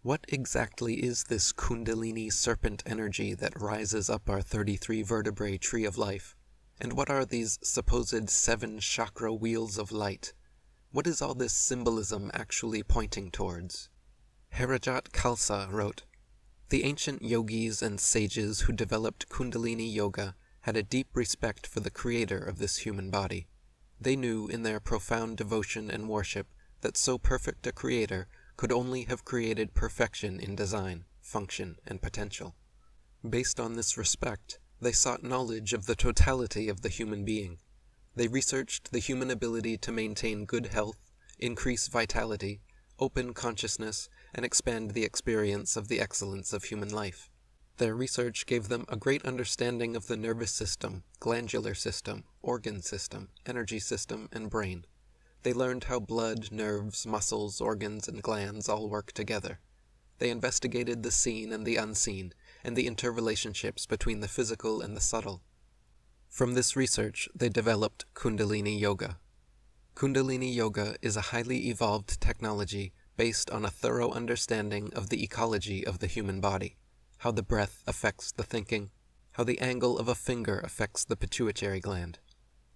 What exactly is this Kundalini serpent energy that rises up our 33 vertebrae tree of life? And what are these supposed 7 chakra wheels of light? What is all this symbolism actually pointing towards? Harajat Khalsa wrote, "The ancient yogis and sages who developed Kundalini yoga had a deep respect for the creator of this human body. They knew in their profound devotion and worship that so perfect a creator could only have created perfection in design, function, and potential. Based on this respect, they sought knowledge of the totality of the human being. They researched the human ability to maintain good health, increase vitality, open consciousness, and expand the experience of the excellence of human life. Their research gave them a great understanding of the nervous system, glandular system, organ system, energy system, and brain. They learned how blood, nerves, muscles, organs, and glands all work together. They investigated the seen and the unseen, and the interrelationships between the physical and the subtle. From this research, they developed Kundalini Yoga. Kundalini Yoga is a highly evolved technology based on a thorough understanding of the ecology of the human body, how the breath affects the thinking, how the angle of a finger affects the pituitary gland.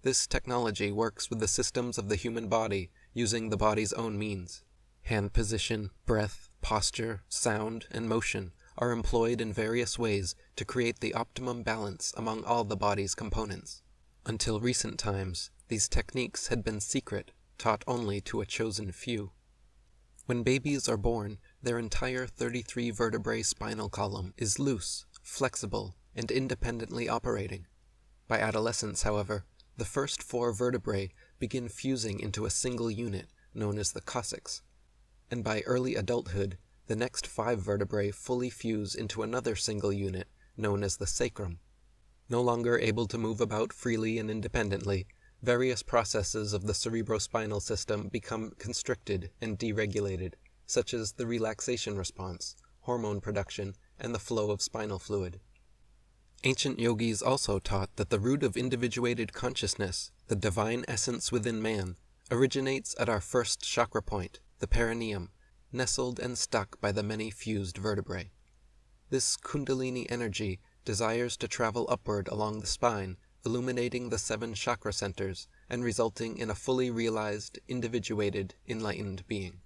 This technology works with the systems of the human body using the body's own means. Hand position, breath, posture, sound, and motion are employed in various ways to create the optimum balance among all the body's components. Until recent times, these techniques had been secret, taught only to a chosen few. When babies are born, their entire 33 vertebrae spinal column is loose, flexible, and independently operating. By adolescence, however, the first 4 vertebrae begin fusing into a single unit, known as the coccyx, and by early adulthood, the next 5 vertebrae fully fuse into another single unit, known as the sacrum. No longer able to move about freely and independently, various processes of the cerebrospinal system become constricted and deregulated, such as the relaxation response, hormone production, and the flow of spinal fluid. Ancient yogis also taught that the root of individuated consciousness, the divine essence within man, originates at our first chakra point, the perineum, nestled and stuck by the many fused vertebrae. This Kundalini energy desires to travel upward along the spine, illuminating the 7 chakra centers and resulting in a fully realized, individuated, enlightened being.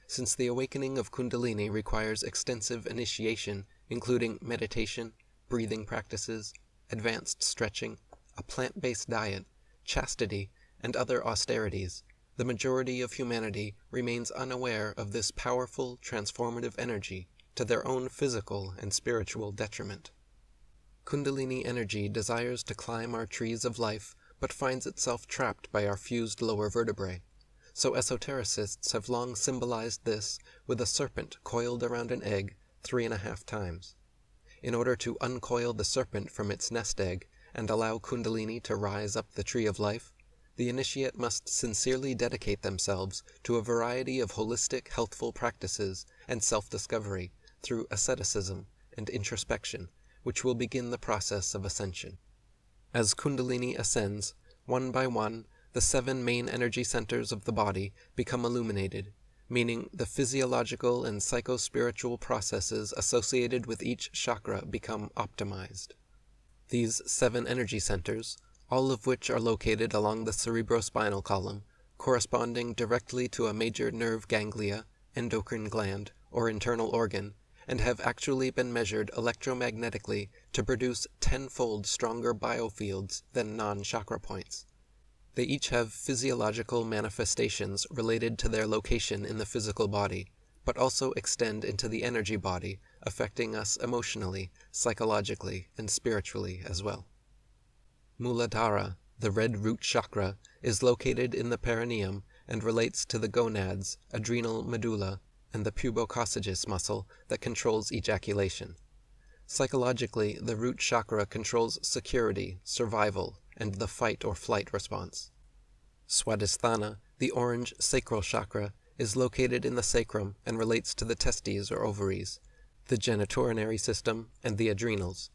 Since the awakening of Kundalini requires extensive initiation, including meditation, breathing practices, advanced stretching, a plant-based diet, chastity, and other austerities, the majority of humanity remains unaware of this powerful, transformative energy to their own physical and spiritual detriment. Kundalini energy desires to climb our trees of life, but finds itself trapped by our fused lower vertebrae. So esotericists have long symbolized this with a serpent coiled around an egg 3.5 times. In order to uncoil the serpent from its nest egg and allow Kundalini to rise up the tree of life, the initiate must sincerely dedicate themselves to a variety of holistic, healthful practices and self-discovery through asceticism and introspection, which will begin the process of ascension. As Kundalini ascends, one by one, the 7 main energy centers of the body become illuminated, meaning the physiological and psycho-spiritual processes associated with each chakra become optimized. These 7 energy centers, all of which are located along the cerebrospinal column, corresponding directly to a major nerve ganglia, endocrine gland, or internal organ, and have actually been measured electromagnetically to produce 10-fold stronger biofields than non-chakra points. They each have physiological manifestations related to their location in the physical body, but also extend into the energy body, affecting us emotionally, psychologically, and spiritually as well. Muladhara, the red root chakra, is located in the perineum and relates to the gonads, adrenal medulla, and the pubococcygeus muscle that controls ejaculation. Psychologically, the root chakra controls security, survival, and the fight or flight response. Swadhisthana, the orange sacral chakra, is located in the sacrum and relates to the testes or ovaries, the genitourinary system, and the adrenals.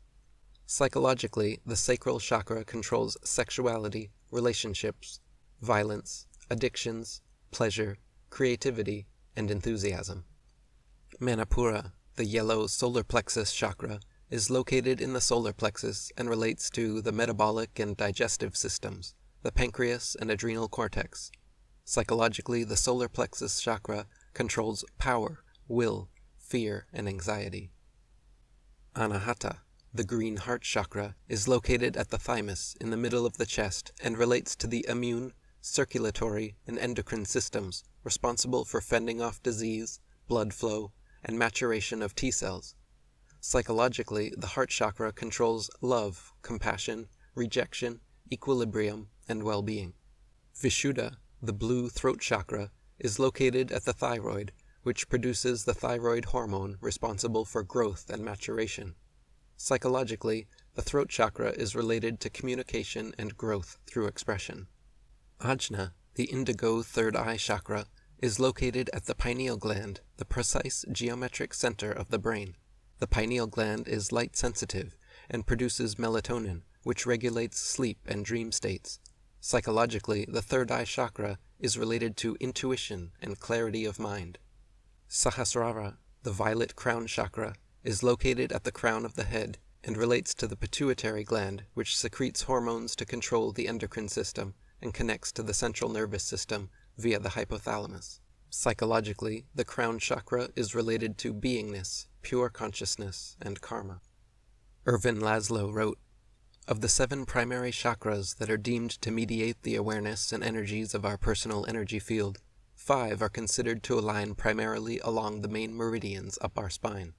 Psychologically, the sacral chakra controls sexuality, relationships, violence, addictions, pleasure, creativity, and enthusiasm. Manipura, the yellow solar plexus chakra, is located in the solar plexus and relates to the metabolic and digestive systems, the pancreas and adrenal cortex. Psychologically, the solar plexus chakra controls power, will, fear, and anxiety. Anahata, the green heart chakra, is located at the thymus in the middle of the chest and relates to the immune, circulatory, and endocrine systems responsible for fending off disease, blood flow, and maturation of T cells. Psychologically, the heart chakra controls love, compassion, rejection, equilibrium, and well-being. Vishuddha, the blue throat chakra, is located at the thyroid, which produces the thyroid hormone responsible for growth and maturation. Psychologically, the throat chakra is related to communication and growth through expression. Ajna, the indigo third eye chakra, is located at the pineal gland, the precise geometric center of the brain. The pineal gland is light sensitive and produces melatonin, which regulates sleep and dream states. Psychologically, the third eye chakra is related to intuition and clarity of mind. Sahasrara, the violet crown chakra, is located at the crown of the head and relates to the pituitary gland, which secretes hormones to control the endocrine system and connects to the central nervous system via the hypothalamus. Psychologically, the crown chakra is related to beingness, pure consciousness, and karma. Ervin Laszlo wrote, "Of the 7 primary chakras that are deemed to mediate the awareness and energies of our personal energy field, 5 are considered to align primarily along the main meridians up our spine.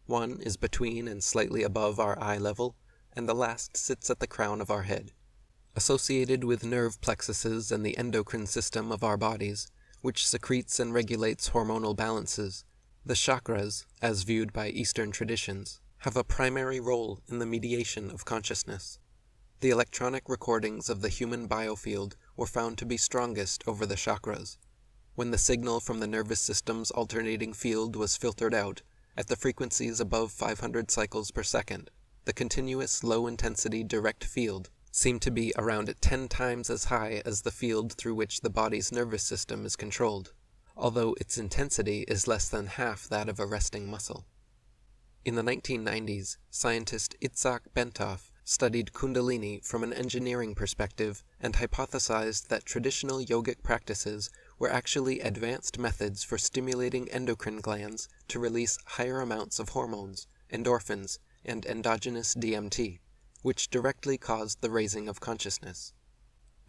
1 is between and slightly above our eye level, and the last sits at the crown of our head. Associated with nerve plexuses and the endocrine system of our bodies, which secretes and regulates hormonal balances, the chakras, as viewed by Eastern traditions, have a primary role in the mediation of consciousness. The electronic recordings of the human biofield were found to be strongest over the chakras. When the signal from the nervous system's alternating field was filtered out, at the frequencies above 500 cycles per second, the continuous low-intensity direct field seemed to be around 10 times as high as the field through which the body's nervous system is controlled, although its intensity is less than half that of a resting muscle." In the 1990s, scientist Itzhak Bentov studied Kundalini from an engineering perspective and hypothesized that traditional yogic practices were actually advanced methods for stimulating endocrine glands to release higher amounts of hormones, endorphins, and endogenous DMT, which directly caused the raising of consciousness.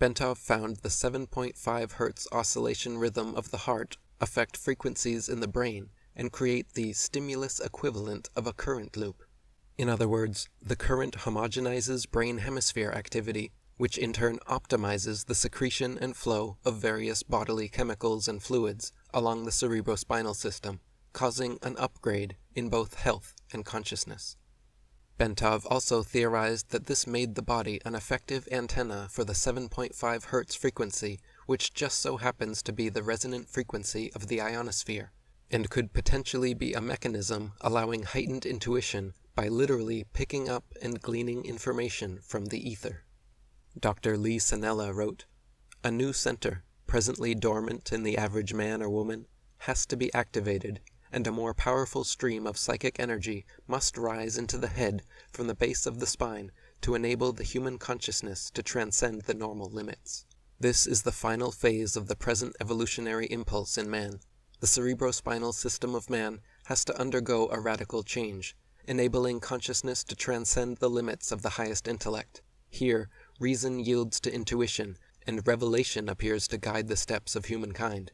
Bentov found the 7.5 Hz oscillation rhythm of the heart affect frequencies in the brain and create the stimulus equivalent of a current loop. In other words, the current homogenizes brain hemisphere activity, which in turn optimizes the secretion and flow of various bodily chemicals and fluids along the cerebro-spinal system, causing an upgrade in both health and consciousness. Bentov also theorized that this made the body an effective antenna for the 7.5 Hz frequency, which just so happens to be the resonant frequency of the ionosphere, and could potentially be a mechanism allowing heightened intuition by literally picking up and gleaning information from the ether. Dr. Lee Sanella wrote, "A new center, presently dormant in the average man or woman, has to be activated, and a more powerful stream of psychic energy must rise into the head from the base of the spine to enable the human consciousness to transcend the normal limits. This is the final phase of the present evolutionary impulse in man. The cerebrospinal system of man has to undergo a radical change, enabling consciousness to transcend the limits of the highest intellect. Here, reason yields to intuition, and revelation appears to guide the steps of humankind.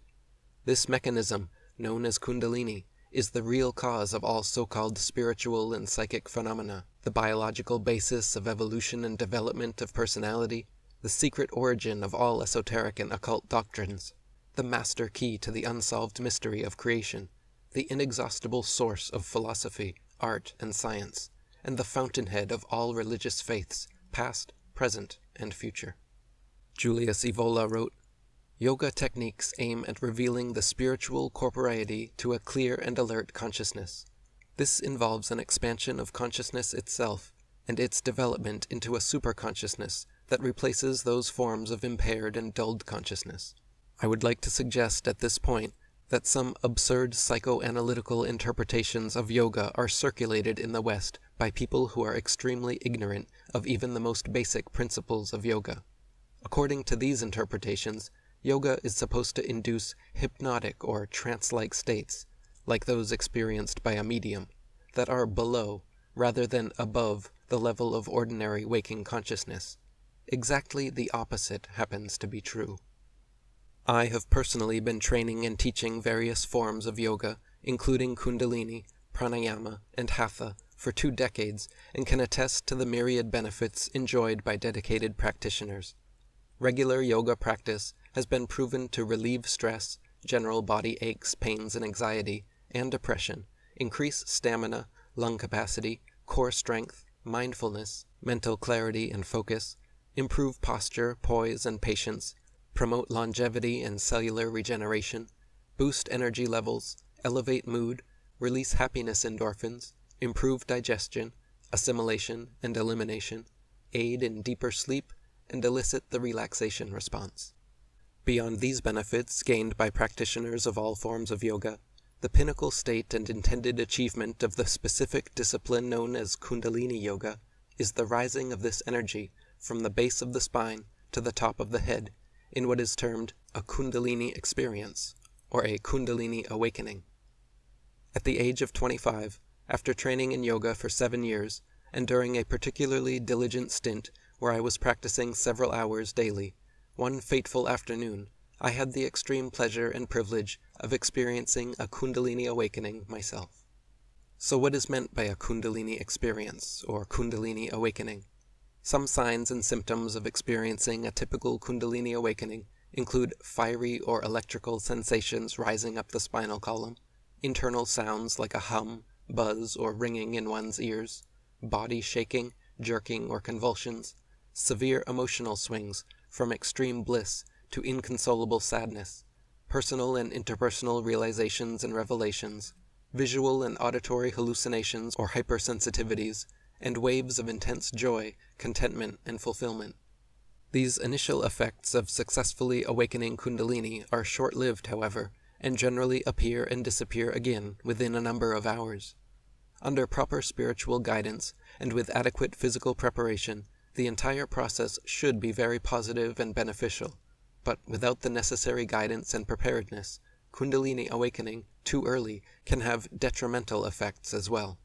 This mechanism, known as Kundalini, is the real cause of all so-called spiritual and psychic phenomena, the biological basis of evolution and development of personality, the secret origin of all esoteric and occult doctrines, the master key to the unsolved mystery of creation, the inexhaustible source of philosophy, art, and science, and the fountainhead of all religious faiths, past, present, and future." Julius Evola wrote, "Yoga techniques aim at revealing the spiritual corporeity to a clear and alert consciousness. This involves an expansion of consciousness itself, and its development into a superconsciousness that replaces those forms of impaired and dulled consciousness. I would like to suggest at this point that some absurd psychoanalytical interpretations of yoga are circulated in the West by people who are extremely ignorant of even the most basic principles of yoga. According to these interpretations, yoga is supposed to induce hypnotic or trance-like states, like those experienced by a medium, that are below, rather than above, the level of ordinary waking consciousness. Exactly the opposite happens to be true. I have personally been training and teaching various forms of yoga, including Kundalini, pranayama, and hatha, for 2 decades, and can attest to the myriad benefits enjoyed by dedicated practitioners. Regular yoga practice has been proven to relieve stress, general body aches, pains, and anxiety, and depression, increase stamina, lung capacity, core strength, mindfulness, mental clarity and focus, improve posture, poise, and patience, promote longevity and cellular regeneration, boost energy levels, elevate mood, release happiness endorphins, improve digestion, assimilation and elimination, aid in deeper sleep, and elicit the relaxation response. Beyond these benefits gained by practitioners of all forms of yoga, the pinnacle state and intended achievement of the specific discipline known as Kundalini Yoga is the rising of this energy from the base of the spine to the top of the head in what is termed a Kundalini experience, or a Kundalini awakening. At the age of 25, after training in yoga for 7 years, and during a particularly diligent stint where I was practicing several hours daily, one fateful afternoon, I had the extreme pleasure and privilege of experiencing a Kundalini awakening myself. So what is meant by a Kundalini experience, or Kundalini awakening? Some signs and symptoms of experiencing a typical Kundalini awakening include fiery or electrical sensations rising up the spinal column, internal sounds like a hum, buzz, or ringing in one's ears, body shaking, jerking, or convulsions, severe emotional swings from extreme bliss to inconsolable sadness, personal and interpersonal realizations and revelations, visual and auditory hallucinations or hypersensitivities, and waves of intense joy, contentment, and fulfillment. These initial effects of successfully awakening Kundalini are short-lived, however, and generally appear and disappear again within a number of hours. Under proper spiritual guidance, and with adequate physical preparation, the entire process should be very positive and beneficial, but without the necessary guidance and preparedness, Kundalini awakening too early can have detrimental effects as well.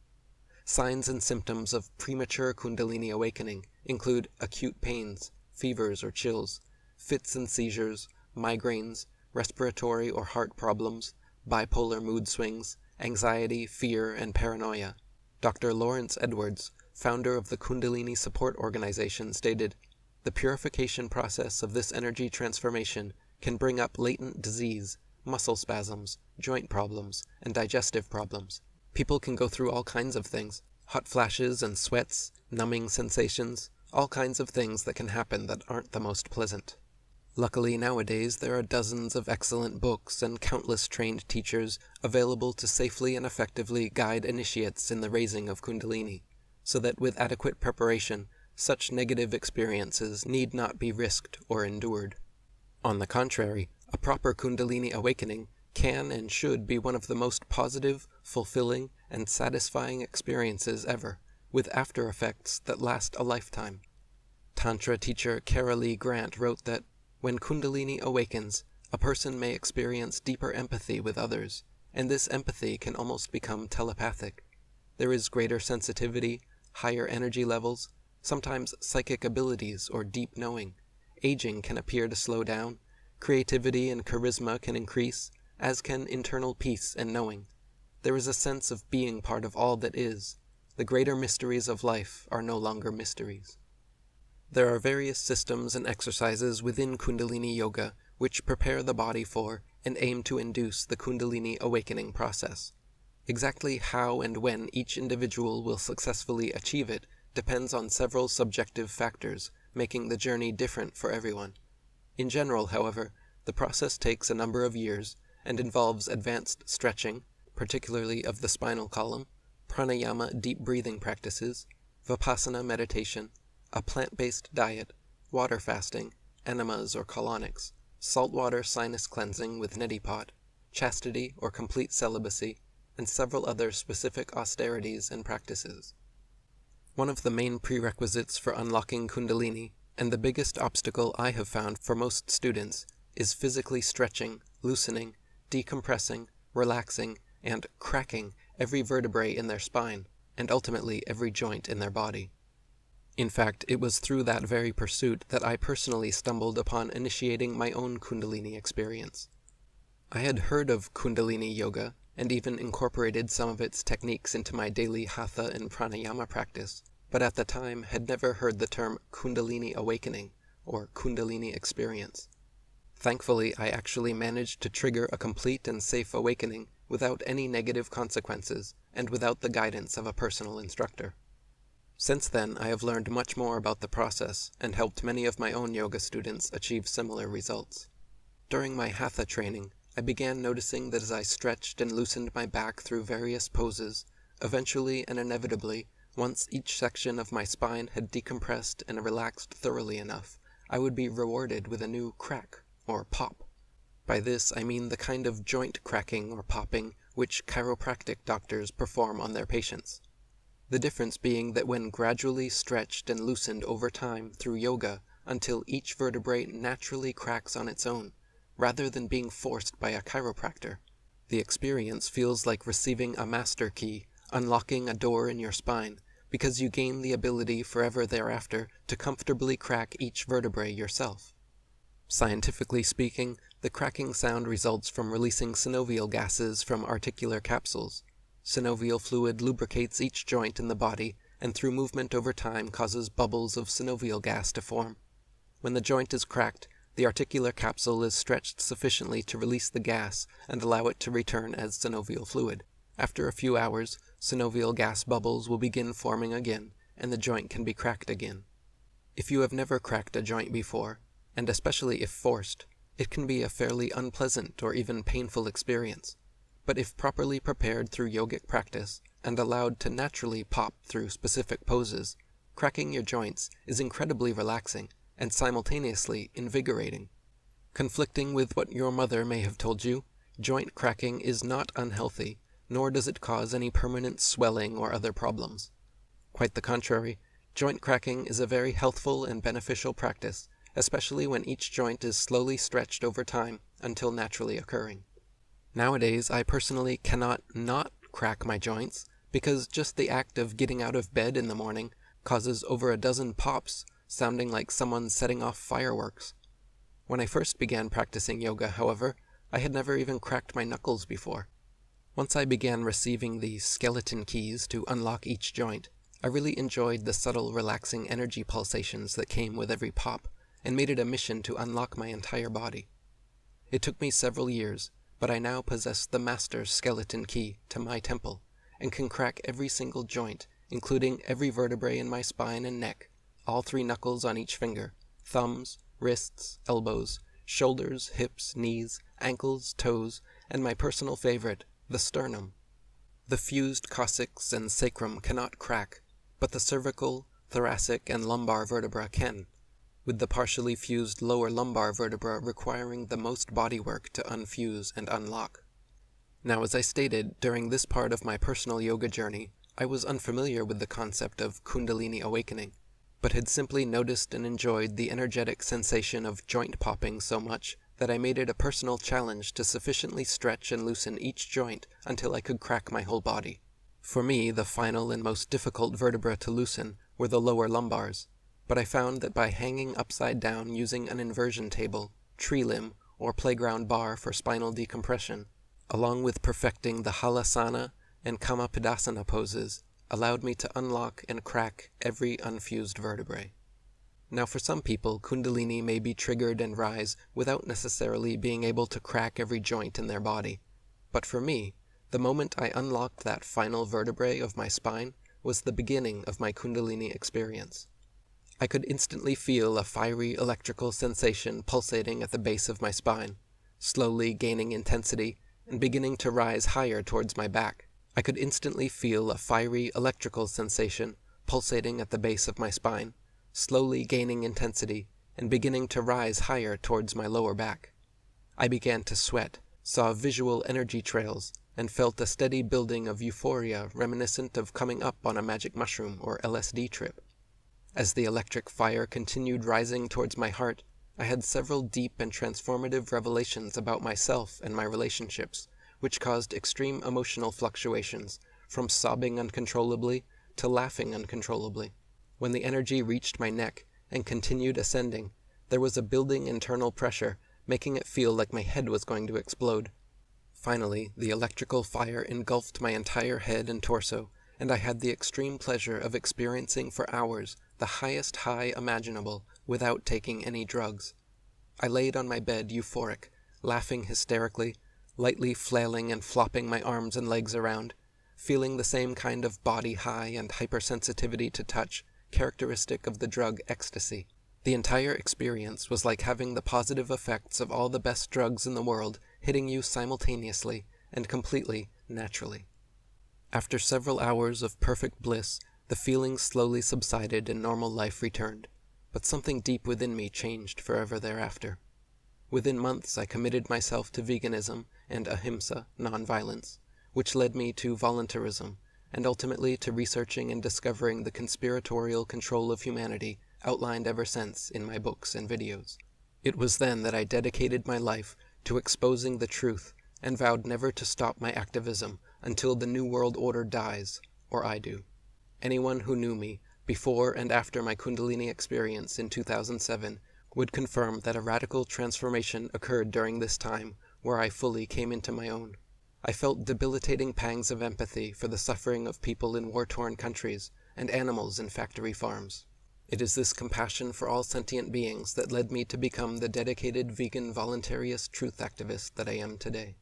Signs and symptoms of premature Kundalini awakening include acute pains, fevers or chills, fits and seizures, migraines, respiratory or heart problems, bipolar mood swings, anxiety, fear, and paranoia. Dr. Lawrence Edwards, founder of the Kundalini Support Organization, stated, "The purification process of this energy transformation can bring up latent disease, muscle spasms, joint problems, and digestive problems. People can go through all kinds of things, hot flashes and sweats, numbing sensations, all kinds of things that can happen that aren't the most pleasant." Luckily nowadays there are dozens of excellent books and countless trained teachers available to safely and effectively guide initiates in the raising of Kundalini, so that with adequate preparation, such negative experiences need not be risked or endured. On the contrary, a proper Kundalini awakening can and should be one of the most positive, fulfilling, and satisfying experiences ever, with after effects that last a lifetime. Tantra teacher Cara Lee Grant wrote that, when Kundalini awakens, a person may experience deeper empathy with others, and this empathy can almost become telepathic. There is greater sensitivity, higher energy levels, sometimes psychic abilities or deep knowing. Aging can appear to slow down, creativity and charisma can increase, as can internal peace and knowing. There is a sense of being part of all that is. The greater mysteries of life are no longer mysteries. There are various systems and exercises within Kundalini Yoga which prepare the body for and aim to induce the Kundalini awakening process. Exactly how and when each individual will successfully achieve it depends on several subjective factors, making the journey different for everyone. In general, however, the process takes a number of years and involves advanced stretching, particularly of the spinal column, pranayama deep breathing practices, vipassana meditation, a plant-based diet, water fasting, enemas or colonics, saltwater sinus cleansing with neti pot, chastity or complete celibacy, and several other specific austerities and practices. One of the main prerequisites for unlocking Kundalini, and the biggest obstacle I have found for most students, is physically stretching, loosening, decompressing, relaxing, and cracking every vertebrae in their spine, and ultimately every joint in their body. In fact, it was through that very pursuit that I personally stumbled upon initiating my own Kundalini experience. I had heard of Kundalini yoga, and even incorporated some of its techniques into my daily hatha and pranayama practice, but at the time had never heard the term Kundalini awakening, or Kundalini experience. Thankfully, I actually managed to trigger a complete and safe awakening without any negative consequences, and without the guidance of a personal instructor. Since then, I have learned much more about the process, and helped many of my own yoga students achieve similar results. During my hatha training, I began noticing that as I stretched and loosened my back through various poses, eventually and inevitably, once each section of my spine had decompressed and relaxed thoroughly enough, I would be rewarded with a new crack, or pop. By this I mean the kind of joint cracking or popping which chiropractic doctors perform on their patients. The difference being that when gradually stretched and loosened over time through yoga until each vertebrae naturally cracks on its own, rather than being forced by a chiropractor, the experience feels like receiving a master key, unlocking a door in your spine, because you gain the ability forever thereafter to comfortably crack each vertebrae yourself. Scientifically speaking, the cracking sound results from releasing synovial gases from articular capsules. Synovial fluid lubricates each joint in the body, and through movement over time causes bubbles of synovial gas to form. When the joint is cracked, the articular capsule is stretched sufficiently to release the gas and allow it to return as synovial fluid. After a few hours, synovial gas bubbles will begin forming again, and the joint can be cracked again. If you have never cracked a joint before, and especially if forced, it can be a fairly unpleasant or even painful experience. But if properly prepared through yogic practice, and allowed to naturally pop through specific poses, cracking your joints is incredibly relaxing and simultaneously invigorating. Conflicting with what your mother may have told you, joint cracking is not unhealthy, nor does it cause any permanent swelling or other problems. Quite the contrary, joint cracking is a very healthful and beneficial practice, especially when each joint is slowly stretched over time until naturally occurring. Nowadays, I personally cannot not crack my joints, because just the act of getting out of bed in the morning causes over a dozen pops, sounding like someone setting off fireworks. When I first began practicing yoga, however, I had never even cracked my knuckles before. Once I began receiving the skeleton keys to unlock each joint, I really enjoyed the subtle relaxing energy pulsations that came with every pop, and made it a mission to unlock my entire body. It took me several years, but I now possess the master skeleton key to my temple, and can crack every single joint, including every vertebrae in my spine and neck, all 3 knuckles on each finger, thumbs, wrists, elbows, shoulders, hips, knees, ankles, toes, and my personal favorite, the sternum. The fused coccyx and sacrum cannot crack, but the cervical, thoracic, and lumbar vertebra can, with the partially fused lower lumbar vertebra requiring the most bodywork to unfuse and unlock. Now, as I stated, during this part of my personal yoga journey, I was unfamiliar with the concept of Kundalini awakening, but had simply noticed and enjoyed the energetic sensation of joint popping so much that I made it a personal challenge to sufficiently stretch and loosen each joint until I could crack my whole body. For me, the final and most difficult vertebra to loosen were the lower lumbars, but I found that by hanging upside down using an inversion table, tree limb, or playground bar for spinal decompression, along with perfecting the halasana and kamapadasana poses, allowed me to unlock and crack every unfused vertebrae. Now, for some people, Kundalini may be triggered and rise without necessarily being able to crack every joint in their body. But for me, the moment I unlocked that final vertebrae of my spine was the beginning of my Kundalini experience. I could instantly feel a fiery electrical sensation pulsating at the base of my spine, slowly gaining intensity and beginning to rise higher towards my back. I could instantly feel a fiery electrical sensation pulsating at the base of my spine, slowly gaining intensity and beginning to rise higher towards my lower back. I began to sweat, saw visual energy trails, and felt a steady building of euphoria reminiscent of coming up on a magic mushroom or LSD trip. As the electric fire continued rising towards my heart, I had several deep and transformative revelations about myself and my relationships, which caused extreme emotional fluctuations, from sobbing uncontrollably to laughing uncontrollably. When the energy reached my neck and continued ascending, there was a building internal pressure, making it feel like my head was going to explode. Finally, the electrical fire engulfed my entire head and torso, and I had the extreme pleasure of experiencing for hours the highest high imaginable without taking any drugs. I laid on my bed euphoric, laughing hysterically, lightly flailing and flopping my arms and legs around, feeling the same kind of body high and hypersensitivity to touch characteristic of the drug ecstasy. The entire experience was like having the positive effects of all the best drugs in the world hitting you simultaneously and completely naturally. After several hours of perfect bliss, the feelings slowly subsided and normal life returned, but something deep within me changed forever thereafter. Within months I committed myself to veganism and ahimsa, non-violence, which led me to voluntarism, and ultimately to researching and discovering the conspiratorial control of humanity outlined ever since in my books and videos. It was then that I dedicated my life to exposing the truth and vowed never to stop my activism until the New World Order dies, or I do. Anyone who knew me, before and after my Kundalini experience in 2007, would confirm that a radical transformation occurred during this time where I fully came into my own. I felt debilitating pangs of empathy for the suffering of people in war-torn countries and animals in factory farms. It is this compassion for all sentient beings that led me to become the dedicated vegan voluntarist truth activist that I am today.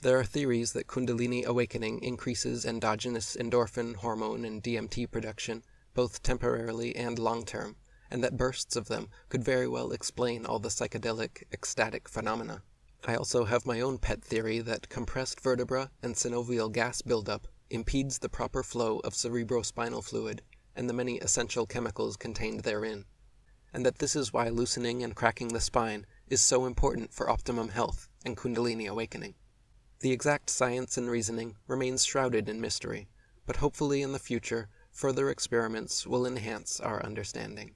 There are theories that Kundalini awakening increases endogenous endorphin hormone and DMT production, both temporarily and long-term, and that bursts of them could very well explain all the psychedelic, ecstatic phenomena. I also have my own pet theory that compressed vertebra and synovial gas buildup impedes the proper flow of cerebrospinal fluid and the many essential chemicals contained therein, and that this is why loosening and cracking the spine is so important for optimum health and Kundalini awakening. The exact science and reasoning remains shrouded in mystery, but hopefully in the future, further experiments will enhance our understanding.